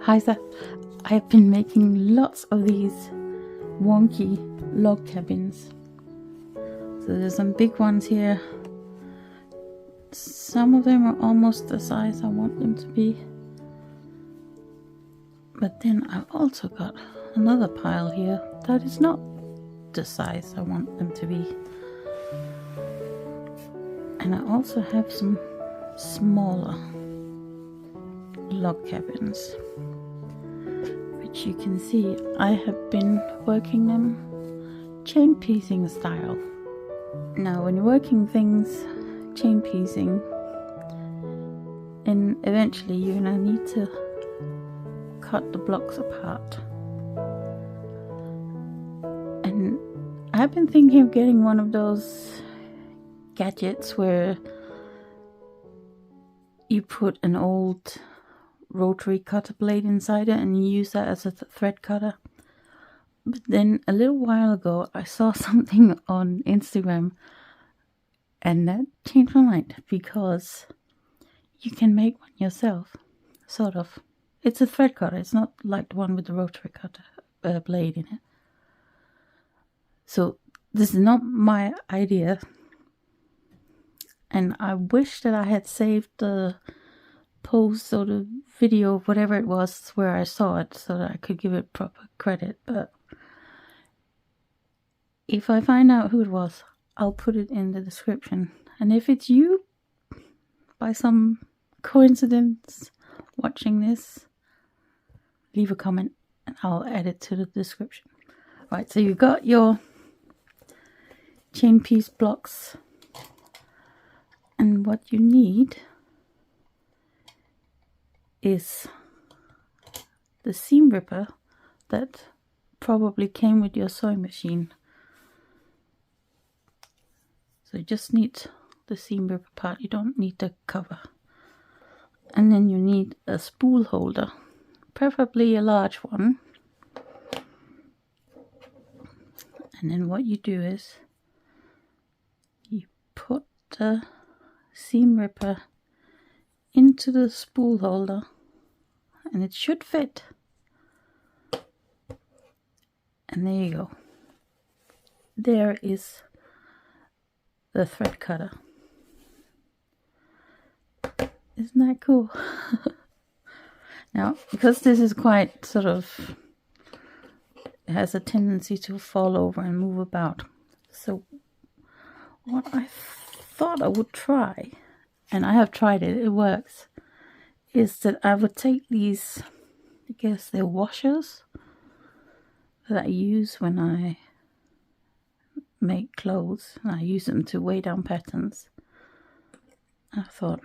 Hejsa. I've been making lots of these wonky log cabins. So there's some big ones here. Some of them are almost the size I want them to be. But then I've also got another pile here that is not the size I want them to be. And I also have some smaller log cabins, which you can see I have been working them chain piecing style. Now when you're working things chain piecing, and eventually you're gonna need to cut the blocks apart. And I've been thinking of getting one of those gadgets where you put an old rotary cutter blade inside it and you use that as a thread cutter. But then a little while ago I saw something on Instagram and that changed my mind, because you can make one yourself, sort of. It's a thread cutter, it's not like the one with the rotary cutter blade in it. So this is not my idea, and I wish that I had saved the post or the video, whatever it was, where I saw it, so that I could give it proper credit. But if I find out who it was, I'll put it in the description. And if it's you, by some coincidence, watching this, leave a comment and I'll add it to the description. Right, so you've got your chain piece blocks, and what you need is the seam ripper that probably came with your sewing machine. So you just need the seam ripper part, you don't need the cover. And then you need a spool holder, preferably a large one. And then what you do is you put the seam ripper into the spool holder and it should fit. And there you go. There is the thread cutter. Isn't that cool? Now, because this is quite sort of, it has a tendency to fall over and move about. So what I thought I would try, and I have tried it, it works, is that I would take these, I guess they're washers that I use when I make clothes. I use them to weigh down patterns. I thought,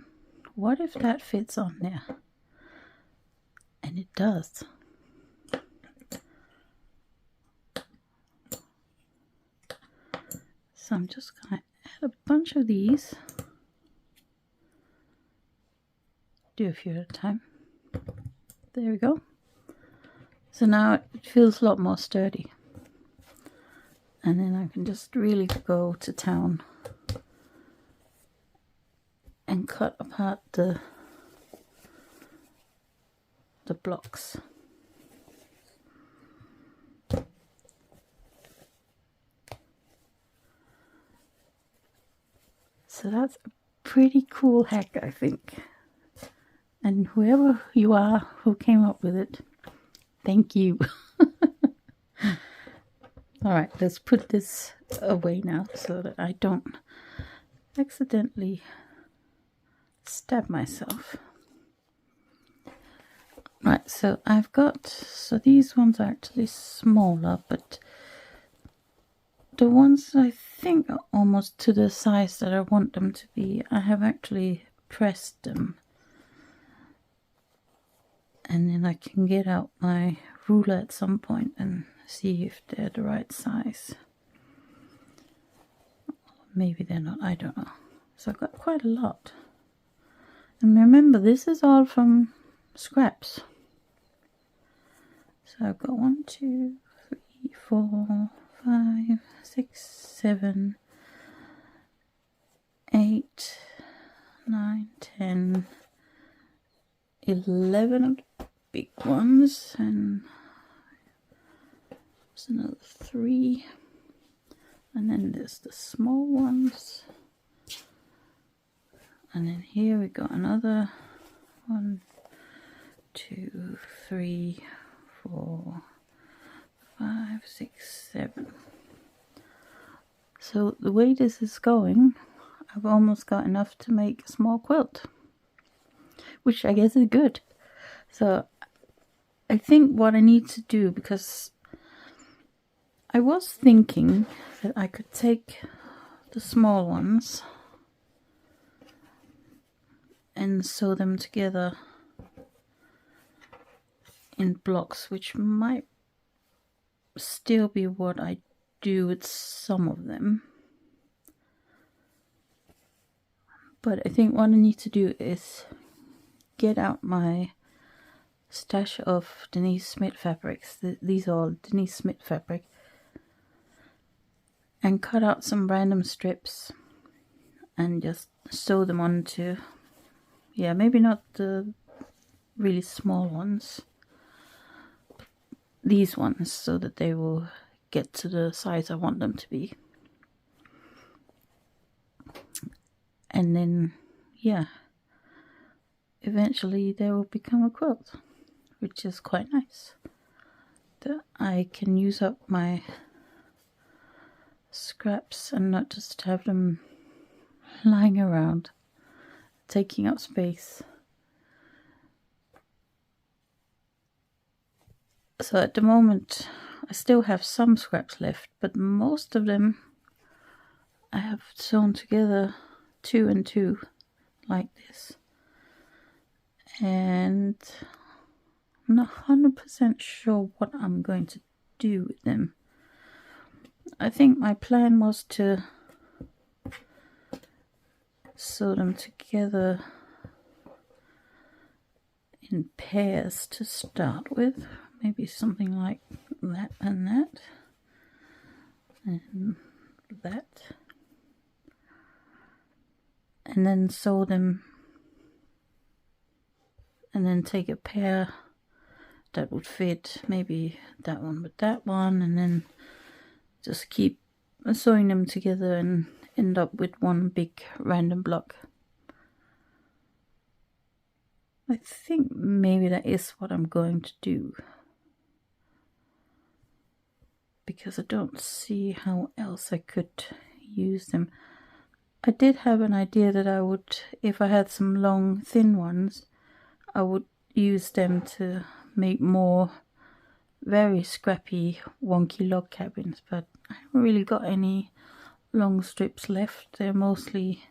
what if that fits on there? And it does. So I'm just going to add a bunch of these. Do a few at a time. There we go. So now it feels a lot more sturdy. And then I can just really go to town and cut apart the blocks. So that's a pretty cool hack, I think. And whoever you are who came up with it, thank you. Alright, let's put this away now so that I don't accidentally stab myself. Right, so I've got, so these ones are actually smaller, but the ones I think are almost to the size that I want them to be, I have actually pressed them. And then I can get out my ruler at some point and see if they're the right size. Maybe they're not, I don't know. So I've got quite a lot. And remember, this is all from scraps. So I've got 1, 2, 3, 4, 5, 6, 7, 8, 9, 10, 11 big ones, and there's another 3, and then there's the small ones, and then here we got another 1, 2, 3, 4, 5, 6, 7. So the way this is going, I've almost got enough to make a small quilt, which I guess is good. So I think what I need to do, because I was thinking that I could take the small ones and sew them together in blocks, which might still be what I do with some of them. But I think what I need to do is get out my stash of Denise Smith fabrics. These are all Denise Smith fabric. And cut out some random strips and just sew them onto, yeah, maybe not the really small ones, but these ones, so that they will get to the size I want them to be. And then, yeah, eventually they will become a quilt, which is quite nice. That I can use up my scraps and not just have them lying around taking up space. So at the moment I still have some scraps left, but most of them I have sewn together 2 and 2 like this, and I'm not 100% sure what I'm going to do with them. I think my plan was to sew them together in pairs to start with, maybe something like that and that, and that, and then sew them, and then take a pair that would fit, maybe that one with that one, and then just keep sewing them together and end up with one big random block. I think maybe that is what I'm going to do, because I don't see how else I could use them. I did have an idea that I would, if I had some long thin ones, I would use them to make more very scrappy wonky log cabins, but I haven't really got any long strips left. They're mostly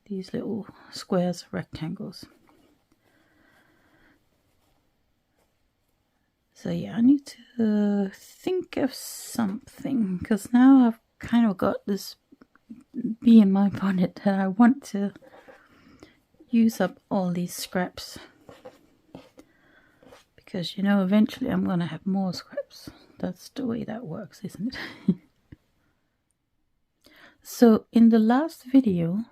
these little squares, rectangles. So yeah, I need to think of something, because now I've kind of got this bee in my bonnet that I want to use up all these scraps, because you know eventually I'm going to have more scraps. That's the way that works, isn't it? So in the last video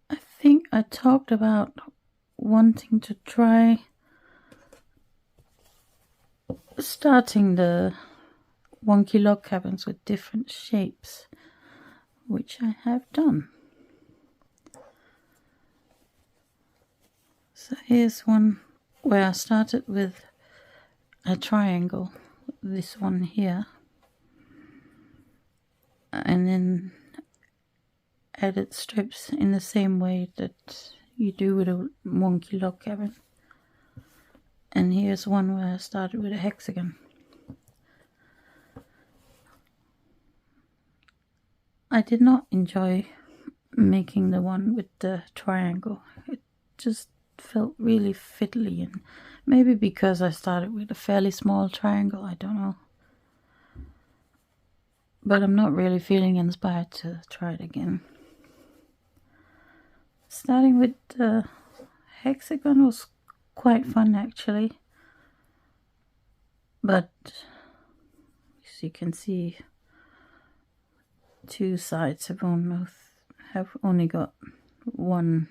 I think I talked about wanting to try starting the wonky log cabins with different shapes, which I have done. So here's one where I started with a triangle, this one here, and then added strips in the same way that you do with a wonky log cabin. And here's one where I started with a hexagon. I did not enjoy making the one with the triangle. It just felt really fiddly, and maybe because I started with a fairly small triangle, I don't know. But I'm not really feeling inspired to try it again. Starting with the hexagon was quite fun actually, but as you can see, two sides have only got one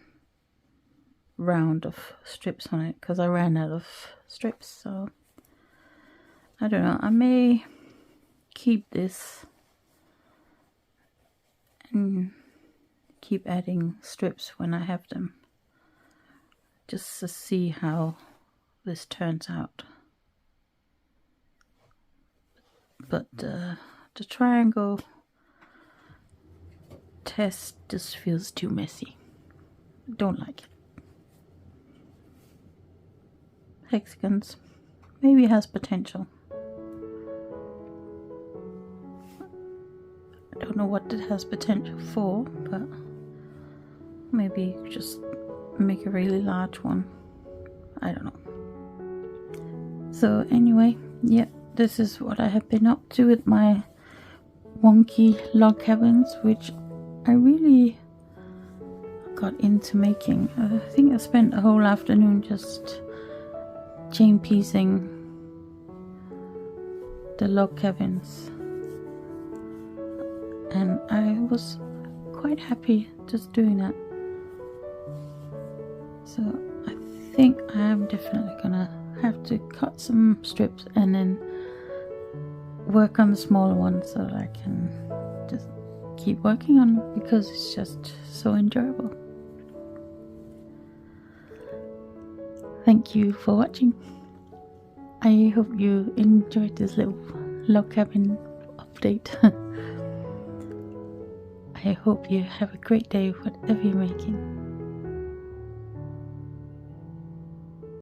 round of strips on it because I ran out of strips. So I don't know, I may keep this and keep adding strips when I have them, just to see how this turns out. But the triangle test just feels too messy. Don't like it. Hexagons maybe has potential. I don't know what it has potential for, but maybe just make a really large one. I don't know. So anyway, yeah, this is what I have been up to with my wonky log cabins, which I really got into making. I think I spent a whole afternoon just chain piecing the log cabins, and I was quite happy just doing that. So I think I am definitely gonna have to cut some strips and then work on the smaller ones so that I can just keep working on it, because it's just so enjoyable. Thank you for watching. I hope you enjoyed this little log cabin update. I hope you have a great day whatever you're making.